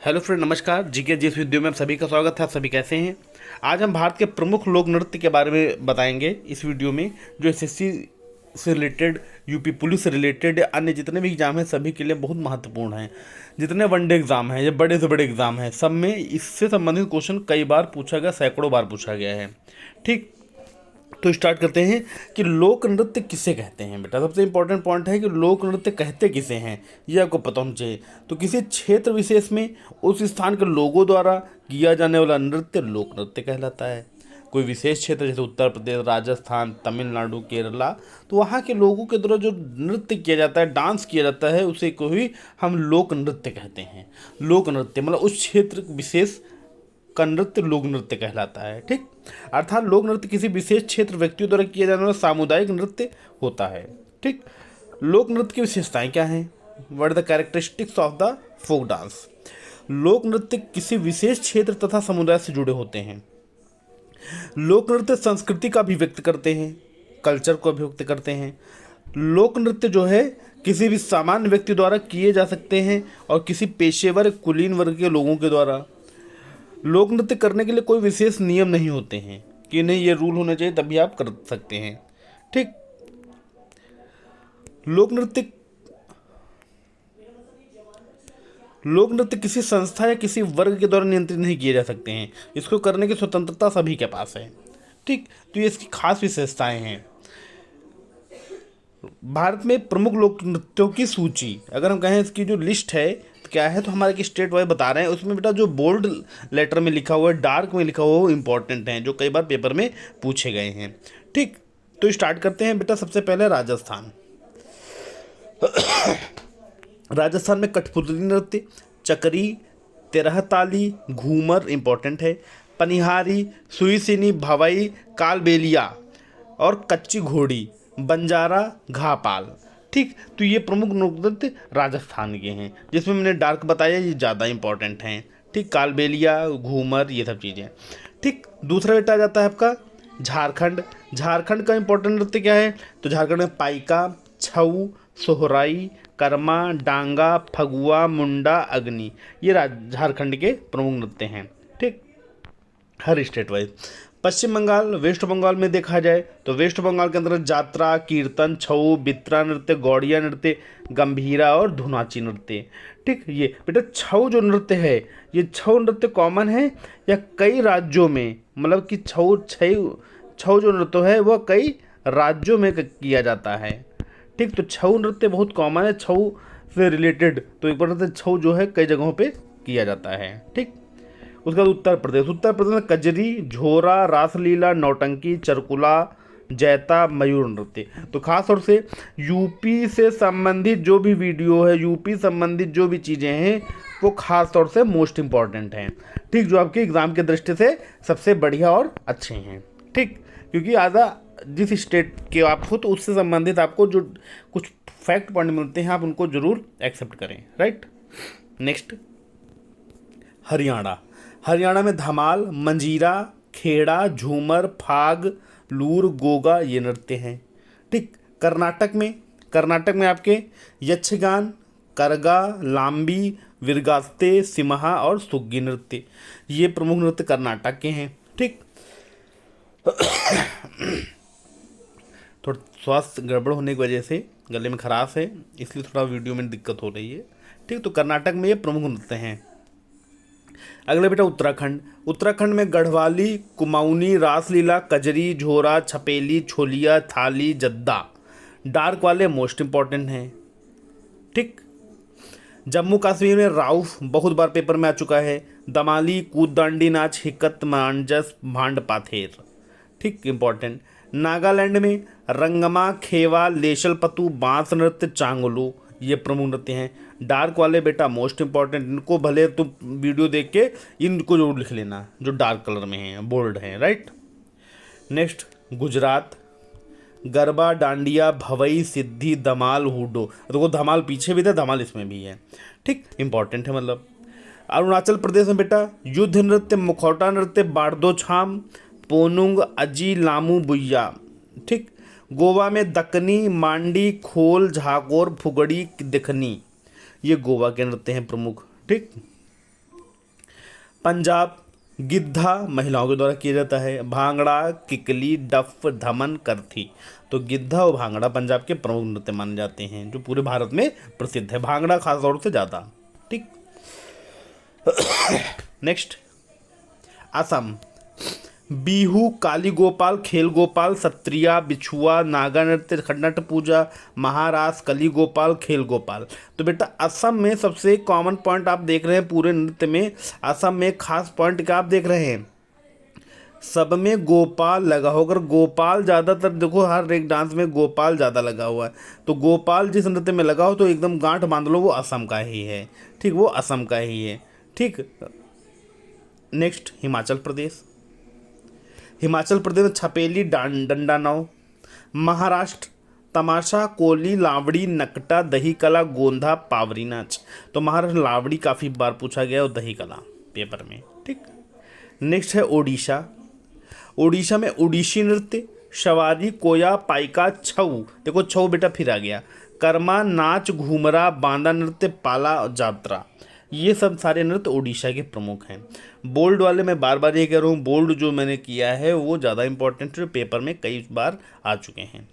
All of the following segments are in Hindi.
हेलो फ्रेंड, नमस्कार। जीके जिस वीडियो में आप सभी का स्वागत है। आप सभी कैसे हैं? आज हम भारत के प्रमुख लोक नृत्य के बारे में बताएंगे इस वीडियो में, जो एसएससी से रिलेटेड, यूपी पुलिस से रिलेटेड, अन्य जितने भी एग्जाम हैं सभी के लिए बहुत महत्वपूर्ण हैं। जितने वनडे एग्जाम हैं या बड़े से बड़े एग्जाम हैं, सब में इससे संबंधित क्वेश्चन कई बार पूछा गया, सैकड़ों बार पूछा गया है। ठीक, तो स्टार्ट करते हैं कि लोक नृत्य किसे कहते हैं। बेटा, सबसे इंपॉर्टेंट पॉइंट है कि लोक नृत्य कहते किसे हैं, ये आपको पता होना चाहिए। तो किसी क्षेत्र विशेष में उस स्थान के लोगों द्वारा किया जाने वाला नृत्य लोक नृत्य कहलाता है। कोई विशेष क्षेत्र जैसे उत्तर प्रदेश, राजस्थान, तमिलनाडु, केरला, तो वहाँ के लोगों के द्वारा जो नृत्य किया जाता है, डांस किया जाता है, उसे को ही हम लोक नृत्य कहते हैं। लोक नृत्य मतलब उस क्षेत्र विशेष का नृत्य लोक नृत्य कहलाता है। ठीक, अर्थात लोक नृत्य किसी विशेष क्षेत्र व्यक्तियों द्वारा किया जाने वाला सामुदायिक नृत्य होता है। ठीक, लोक नृत्य की विशेषताएं क्या हैं? What are the characteristics of the folk dance? लोक नृत्य किसी विशेष क्षेत्र तथा समुदाय से जुड़े होते हैं। लोक नृत्य संस्कृति का अभिव्यक्त करते हैं, कल्चर को अभिव्यक्त करते हैं। लोक नृत्य जो है किसी भी सामान्य व्यक्ति द्वारा किए जा सकते हैं और किसी पेशेवर कुलीन वर्ग के लोगों के द्वारा। लोक नृत्य करने के लिए कोई विशेष नियम नहीं होते हैं कि नहीं ये रूल होना चाहिए तभी आप कर सकते हैं। ठीक, लोक नृत्य किसी संस्था या किसी वर्ग के द्वारा नियंत्रित नहीं किए जा सकते हैं। इसको करने की स्वतंत्रता सभी के पास है। ठीक, तो ये इसकी खास विशेषताएं हैं। भारत में प्रमुख लोक नृत्यों की सूची अगर हम कहें, इसकी जो लिस्ट है तो क्या है, तो हमारे की स्टेट वाइज बता रहे हैं। उसमें बेटा जो बोल्ड लेटर में लिखा हुआ है, डार्क में लिखा हुआ है, वो इंपॉर्टेंट हैं, जो कई बार पेपर में पूछे गए हैं। ठीक, तो स्टार्ट करते हैं बेटा। सबसे पहले राजस्थान। राजस्थान में कठपुतली नृत्य, चकरी, तेरहताली, घूमर इंपॉर्टेंट है, पनिहारी, सुईसिनी, भवई, कालबेलिया और कच्ची घोड़ी, बंजारा, घापाल। ठीक, तो ये प्रमुख लोक नृत्य राजस्थान के हैं, जिसमें मैंने डार्क बताया, ये ज़्यादा इंपॉर्टेंट हैं। ठीक, कालबेलिया, घूमर, ये सब चीज़ें। ठीक, दूसरा बेटा आ जाता है आपका झारखंड। झारखंड का इंपॉर्टेंट नृत्य क्या है? तो झारखंड में पाइका, छऊ, सोहराई, कर्मा, डांगा, फगुआ, मुंडा, अग्नि, ये झारखंड के प्रमुख नृत्य हैं। ठीक, हर स्टेट वाइज। पश्चिम बंगाल, वेस्ट बंगाल में देखा जाए तो वेस्ट बंगाल के अंदर जात्रा, कीर्तन, छऊ, बित्रा नृत्य, गौड़िया नृत्य, गंभीरा और धुनाची नृत्य। ठीक, ये बेटा छऊ जो नृत्य है, ये छऊ नृत्य कॉमन है या कई राज्यों में, मतलब कि छऊ जो नृत्य है वह कई राज्यों में किया जाता है। ठीक, तो छऊ नृत्य बहुत कॉमन है, छऊ से रिलेटेड, तो एक बार छऊ जो है कई जगहों पे किया जाता है। ठीक, उसके बाद उत्तर प्रदेश में कजरी, झोरा, रासलीला, नौटंकी, चरकुला, जैता, मयूर नृत्य। तो खास तौर से यूपी से संबंधित जो भी वीडियो है, यूपी संबंधित जो भी चीज़ें हैं, वो खास तौर से मोस्ट इम्पॉर्टेंट हैं। ठीक, जो आपके एग्ज़ाम की दृष्टि से सबसे बढ़िया और अच्छे हैं। ठीक, क्योंकि आधा जिस स्टेट के आप हो तो उससे संबंधित आपको जो कुछ फैक्ट पॉइंट मिलते हैं, आप उनको जरूर एक्सेप्ट करें। राइट, नेक्स्ट हरियाणा में धमाल, मंजीरा, खेड़ा, झूमर, फाग, लूर, गोगा, ये नृत्य हैं। ठीक, कर्नाटक में आपके यक्षगान, करगा, लांबी, विरगास्ते, सिमहा और सुग्गी नृत्य, ये प्रमुख नृत्य कर्नाटक के हैं। ठीक, थोड़ा स्वास्थ्य गड़बड़ होने की वजह से गले में खराश है, इसलिए थोड़ा वीडियो में दिक्कत हो रही है। ठीक, तो कर्नाटक में ये प्रमुख नृत्य हैं। अगले बेटा उत्तराखंड में गढ़वाली, कुमाऊनी, रासलीला, कजरी, झोरा, छपेली, छोलिया, थाली, जद्दा, डार्क वाले मोस्ट इंपॉर्टेंट हैं। ठीक, जम्मू कश्मीर में राउफ बहुत बार पेपर में आ चुका है, दमाली, कूददांडी नाच, हिकत, मांजस, भांड पाथेर। ठीक, इंपॉर्टेंट। नागालैंड में रंगमा, खेवा, लेशलपतु, बांस नृत्य, चांगलू, ये प्रमुख नृत्य हैं। डार्क वाले बेटा मोस्ट इंपॉर्टेंट, इनको भले तुम वीडियो देख के इनको जरूर लिख लेना, जो डार्क कलर में हैं, बोल्ड हैं। राइट, नेक्स्ट गुजरात, गरबा, डांडिया, भवई, सिद्धि, धमाल, हुडो। तो वो धमाल पीछे भी था, धमाल इसमें भी है। ठीक, इंपॉर्टेंट है मतलब। अरुणाचल प्रदेश में बेटा युद्ध नृत्य, मुखौटा नृत्य, बारदो छाम, पोनुंग, अजी, लामू, बुइया। ठीक, गोवा में दक्कनी, मांडी, खोल, झाकोर, फुगड़ी, दिखनी, ये गोवा के नृत्य हैं प्रमुख। ठीक, पंजाब गिद्धा महिलाओं के द्वारा किया जाता है। भांगड़ा, किकली, डफ, धमन, करथी। तो गिद्धा और भांगड़ा पंजाब के प्रमुख नृत्य माने जाते हैं जो पूरे भारत में प्रसिद्ध है, भांगड़ा खास तौर से ज़्यादा। ठीक। नेक्स्ट असम बिहू, काली गोपाल, खेल गोपाल, सत्रिया, बिछुआ, नागा नृत्य, खंडट पूजा, महारास, कली गोपाल, खेल गोपाल। तो बेटा असम में सबसे कॉमन पॉइंट आप देख रहे हैं पूरे नृत्य में, असम में खास पॉइंट क्या आप देख रहे हैं, सब में गोपाल लगा होगा। अगर गोपाल ज़्यादातर देखो हर एक डांस में गोपाल ज़्यादा लगा हुआ है, तो गोपाल जिस नृत्य में लगा हो तो एकदम गांठ बांध लो वो असम का ही है। ठीक, वो असम का ही है। ठीक। नेक्स्ट हिमाचल प्रदेश। हिमाचल प्रदेश में छपेली, डंडा नाव। महाराष्ट्र तमाशा, कोली, लावड़ी, नकटा, दही कला, गोंधा, पावरी नाच। तो महाराष्ट्र लावड़ी काफ़ी बार पूछा गया और दही कला पेपर में। ठीक। नेक्स्ट है ओडिशा। ओडिशा में ओडिशी नृत्य, सवारी, कोया, पाइका, छऊ। देखो छऊ बेटा फिर आ गया। कर्मा नाच, घूमरा, बांदा नृत्य, पाला और जात्रा। ये सब सारे नृत्य ओडिशा के प्रमुख हैं। बोल्ड वाले मैं बार बार ये कह रहा हूँ, बोल्ड जो मैंने किया है वो ज़्यादा इंपॉर्टेंट है, पेपर में कई बार आ चुके हैं।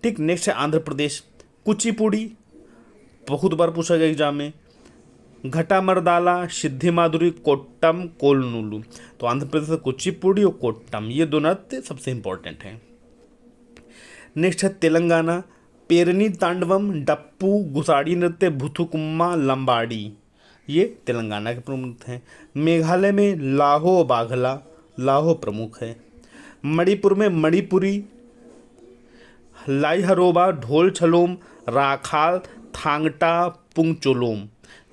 ठीक। नेक्स्ट है आंध्र प्रदेश। कुचिपुड़ी बहुत बार पूछा गया एग्जाम में। घटा मर्दाला, सिद्धि माधुरी, कोट्टम, कोलनुलू। तो आंध्र प्रदेश में कुचिपुड़ी और कोट्टम ये दो नृत्य सबसे इंपॉर्टेंट हैं। नेक्स्ट है तेलंगाना। पेरनी तांडवम, डप्पू, गुसाड़ी नृत्य, भुथुकुम्मा, लंबाड़ी। ये तेलंगाना के प्रमुख नृत्य हैं। मेघालय में लाहो बाघला, लाहो प्रमुख है। मणिपुर में मणिपुरी, लाई हरोबा, ढोल छलोम, राखाल, थांगटा, पुंगचोलोम।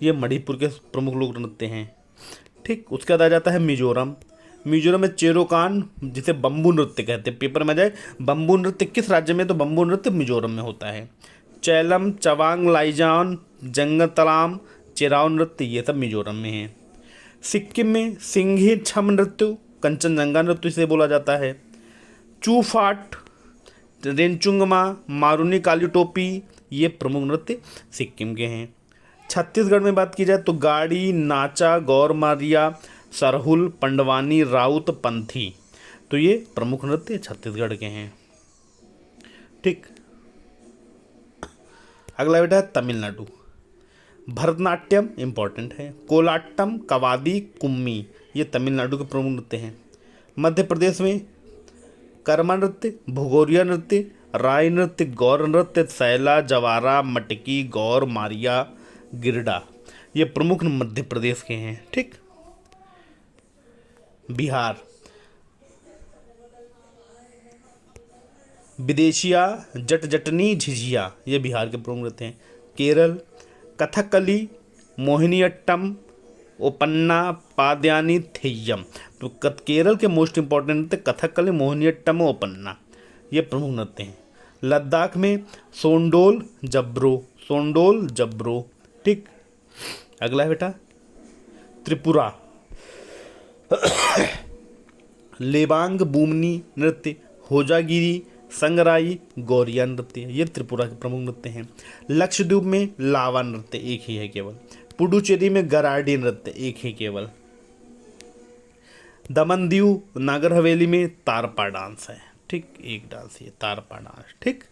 ये मणिपुर के प्रमुख लोक नृत्य हैं। ठीक। उसके बाद आ जाता है मिजोरम। मिजोरम में चेरोकान जिसे बम्बू नृत्य कहते हैं, पेपर में जाए बम्बू नृत्य किस राज्य में, तो बम्बू नृत्य मिजोरम में होता है। चैलम, चवांग, लाइजान, जंगतलाम, चेराव नृत्य ये सब मिजोरम में है। सिक्किम में सिंघी छम नृत्य, कंचनजंगा नृत्य इसे बोला जाता है। चूफाट, रेंचुंगमा, मारूनी काली टोपी ये प्रमुख नृत्य सिक्किम के हैं। छत्तीसगढ़ में बात की जाए तो गाड़ी, नाचा, गौर मारिया, सरहुल, पंडवानी, राउत, पंथी। तो ये प्रमुख नृत्य छत्तीसगढ़ के हैं। ठीक। अगला बेटा है तमिलनाडु। भरतनाट्यम इंपॉर्टेंट है। कोलाट्टम, कवादी, कुम्मी ये तमिलनाडु के प्रमुख नृत्य हैं। मध्य प्रदेश में कर्मा नृत्य, भगोरिया नृत्य, राय नृत्य, गौर नृत्य, सैला, जवारा, मटकी, गौर मारिया, गिरडा ये प्रमुख मध्य प्रदेश के हैं। ठीक। बिहार विदेशिया, जट जटनी, झिझिया ये बिहार के प्रमुख नृत्य हैं। केरल कथकली, मोहिनीअट्टम, ओपन्ना, पादयानी, थेय्यम। तो केरल के मोस्ट इंपॉर्टेंट नृत्य कथकली, मोहिनीअट्टम, ओपन्ना ये प्रमुख नृत्य हैं। लद्दाख में सोंडोल, जब्रो, सोंडोल, जब्रो। ठीक। अगला है बेटा त्रिपुरा। लेबांग, बुमनी नृत्य, होजागिरी, संगराई, गौरिया नृत्य ये त्रिपुरा के प्रमुख नृत्य हैं। लक्षद्वीप में लावा नृत्य एक ही है केवल। पुडुचेरी में गराडी नृत्य एक ही केवल। दमन दीव, नागर हवेली में तारपा डांस है। ठीक, एक डांस ये तारपा डांस। ठीक।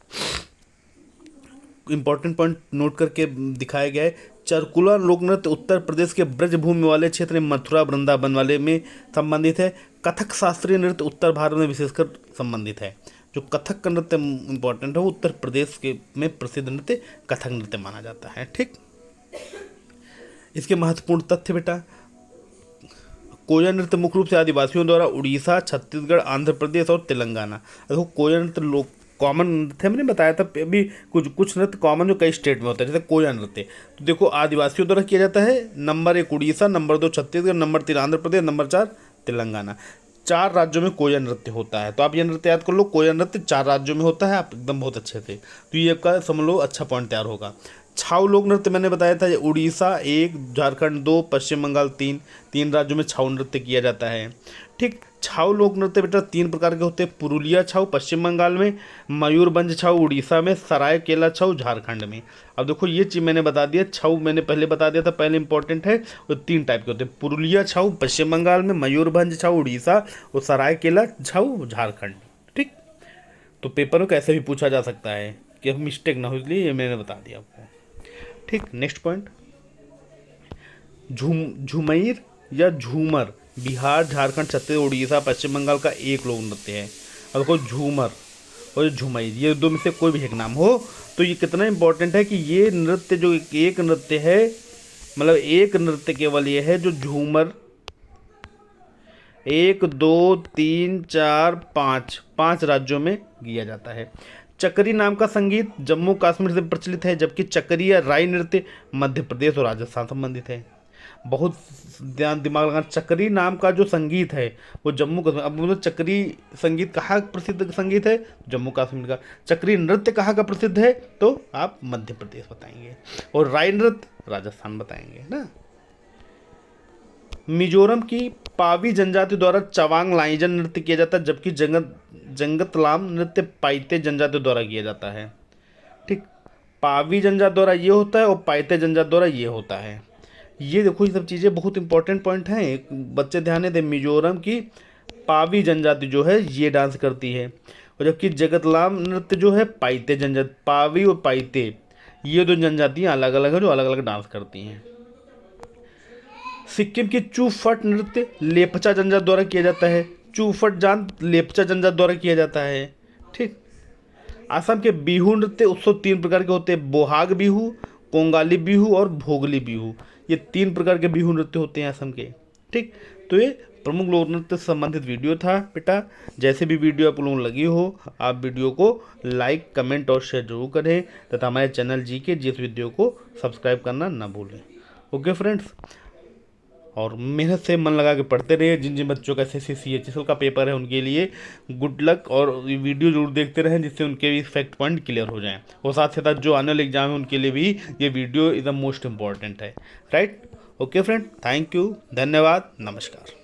इंपॉर्टेंट पॉइंट नोट करके दिखाया गया है। चरकुला लोक नृत्य उत्तर प्रदेश के ब्रजभूमि वाले क्षेत्र में मथुरा वृंदावन वाले में संबंधित है। कथक शास्त्रीय नृत्य उत्तर भारत में विशेषकर संबंधित है। जो कथक का नृत्य इंपॉर्टेंट है वो उत्तर प्रदेश के में प्रसिद्ध नृत्य कथक नृत्य माना जाता है। ठीक। इसके महत्वपूर्ण तथ्य बेटा, कोया नृत्य मुख्य रूप से आदिवासियों द्वारा उड़ीसा, छत्तीसगढ़, आंध्र प्रदेश और तेलंगाना। देखो कोया नृत्य लोग कॉमन नृत्य मैंने बताया था अभी, कुछ नृत्य कॉमन जो कई स्टेट में होता है, जैसे कोया नृत्य। तो देखो आदिवासियों द्वारा किया जाता है। नंबर 1 उड़ीसा, नंबर 2 छत्तीसगढ़, नंबर 3 आंध्र प्रदेश, नंबर 4 तेलंगाना। 4 राज्यों में कोया नृत्य होता है। तो आप ये नृत्य याद कर लो, कोया नृत्य 4 राज्यों में होता है। आप एकदम बहुत अच्छे से, तो ये आपका समझ लो अच्छा पॉइंट तैयार होगा। छाऊ लोक नृत्य मैंने बताया था, ये उड़ीसा 1, झारखंड 2, पश्चिम बंगाल 3 राज्यों में छाऊ नृत्य किया जाता है। ठीक। छाऊ लोक नृत्य बेटा 3 प्रकार के होते हैं। पुरुलिया छाऊ पश्चिम बंगाल में, मयूरभंज छाऊ उड़ीसा में, सरायकेला छाऊ झारखंड में। अब देखो ये चीज़ मैंने बता दिया, छाऊ मैंने पहले बता दिया था, पहले इंपॉर्टेंट है। वो 3 टाइप के होते हैं, पुरुलिया छाऊ पश्चिम बंगाल में, मयूरभंज छाऊ उड़ीसा और सरायकेला छाऊ झारखंड। ठीक, तो पेपर में कैसे भी पूछा जा सकता है कि मिस्टेक ना हो, इसलिए ये मैंने बता दिया आपको। ठीक, नेक्स्ट पॉइंट, झुमैर या झूमर बिहार, झारखंड, छत्तीसगढ़, उड़ीसा, पश्चिम बंगाल का एक लोक नृत्य है। अब देखो झूमर और झुमैर, ये दो में से कोई भी एक नाम हो तो ये कितना इंपॉर्टेंट है कि ये नृत्य जो एक नृत्य है, मतलब एक नृत्य केवल ये है जो झूमर 1 2 3 4 5 राज्यों में किया जाता है। चकरी नाम का संगीत जम्मू कश्मीर से प्रचलित है, जबकि चकरी या राई नृत्य मध्य प्रदेश और राजस्थान संबंधित है। बहुत दिमाग लगाना, चकरी नाम का जो संगीत है वो जम्मू कश्मीर, अब मतलब चकरी संगीत कहाँ प्रसिद्ध संगीत है? जम्मू कश्मीर का। चकरी नृत्य कहाँ का प्रसिद्ध है? तो आप मध्य प्रदेश बताएंगे, और राई नृत्य राजस्थान बताएंगे ना। मिजोरम की पावी जनजाति द्वारा चवांग लाइजन नृत्य किया जाता है, जबकि जंगतलाम नृत्य पाइते जनजाति द्वारा किया जाता है। ठीक, पावी जनजाति द्वारा ये होता है और पाइते जनजाति द्वारा ये होता है। ये देखो, ये सब चीज़ें बहुत इंपॉर्टेंट पॉइंट हैं, बच्चे ध्यान दें। मिजोरम की पावी जनजाति जो है ये डांस करती है, और जबकि जगतलाम नृत्य जो है पाइते जनजाति, पावी और पाइते ये दो जनजातियाँ अलग अलग है जो अलग अलग डांस करती हैं। सिक्किम की चूफट नृत्य लेपचा जनजाति द्वारा किया जाता है। चूफट जान लेपचा जनजाति द्वारा किया जाता है। ठीक, असम के बिहू नृत्य उत्सव 3 प्रकार के होते हैं, बोहाग बिहू, कोंगाली बिहू और भोगली बिहू। ये 3 प्रकार के बिहू नृत्य होते हैं असम के। ठीक, तो ये प्रमुख लोक नृत्य से संबंधित वीडियो था बेटा। जैसे भी वीडियो आप लोगों को लगी हो, आप वीडियो को लाइक, कमेंट और शेयर जरूर करें, तथा हमारे चैनल GK जिस वीडियो को सब्सक्राइब करना ना भूलें। ओके फ्रेंड्स, और मेहनत से मन लगा के पढ़ते रहिए। जिन जिन बच्चों का SSC CHSL का पेपर है उनके लिए गुड लक, और वीडियो जरूर देखते रहें जिससे उनके भी फैक्ट पॉइंट क्लियर हो जाएं, और साथ ही साथ जो आने वाले एग्जाम है उनके लिए भी ये video is the most important है। Right, okay friend, thank you, धन्यवाद, नमस्कार।